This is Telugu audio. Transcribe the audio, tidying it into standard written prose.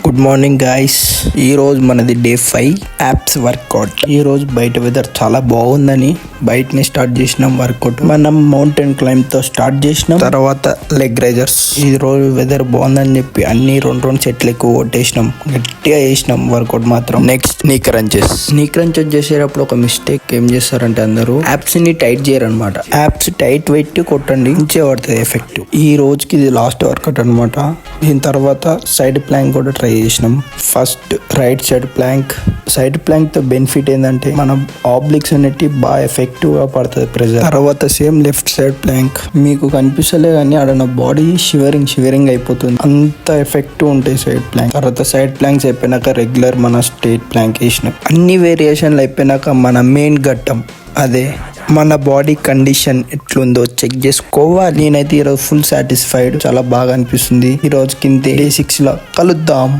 Good morning guys. ఈ రోజు మనది డే 5 యాప్స్ వర్కౌట్. ఈ రోజు బయట వెదర్ చాలా బాగుందని బయటనే స్టార్ట్ చేసినాం వర్కౌట్. మనం మౌంటైన్ క్లైంబ్ తో స్టార్ట్ చేసినాం, తర్వాత లెగ్ రైజర్స్. ఈ రోజు వెదర్ బాగుందని చెప్పి అన్ని రెండు సెట్లు ఎక్కువ కొట్టేసినాం, గట్టిగా చేసినాం వర్కౌట్ మాత్రం. నెక్స్ట్ నీ క్రంచెస్ చేసేటప్పుడు ఒక మిస్టేక్ ఏం చేస్తారంటే అందరూ యాప్స్ ని టైట్ చేయరనమాట. యాప్స్ టైట్ పెట్టి కొట్టండి, మంచిగా పడుతుంది ఎఫెక్టివ్. ఈ రోజుకి ఇది లాస్ట్ వర్కౌట్ అనమాట. దీని తర్వాత సైడ్ ప్లాంక్ కూడా ట్రై చేసినాం. ఫస్ట్ రైట్ సైడ్ ప్లాంక్ తో బెనిఫిట్ ఏంటంటే మన ఆబ్లిక్స్ అనేటి బాగా ఎఫెక్టివ్ గా పడుతుంది ప్రెజర్. తర్వాత సేమ్ లెఫ్ట్ సైడ్ ప్లాంక్ మీకు కనిపిస్తలే కానీ ఆడ నా బాడీ షివరింగ్ అయిపోతుంది, అంత ఎఫెక్టివ్ ఉంటాయి సైడ్ ప్లాంక్. తర్వాత సైడ్ ప్లాంక్స్ అయిపోయినాక రెగ్యులర్ మన స్ట్రేట్ ప్లాంక్ వేసినాం. అన్ని వేరియేషన్లు అయిపోయినాక మన మెయిన్ ఘట్టం, అదే మన బాడీ కండిషన్ ఎట్లుందో చెక్ చేసుకోవాలి. నేనైతే ఈరోజు ఫుల్ సాటిస్ఫైడ్, చాలా బాగా అనిపిస్తుంది. ఈ రోజు కింద డే 6 లో కలుద్దాం.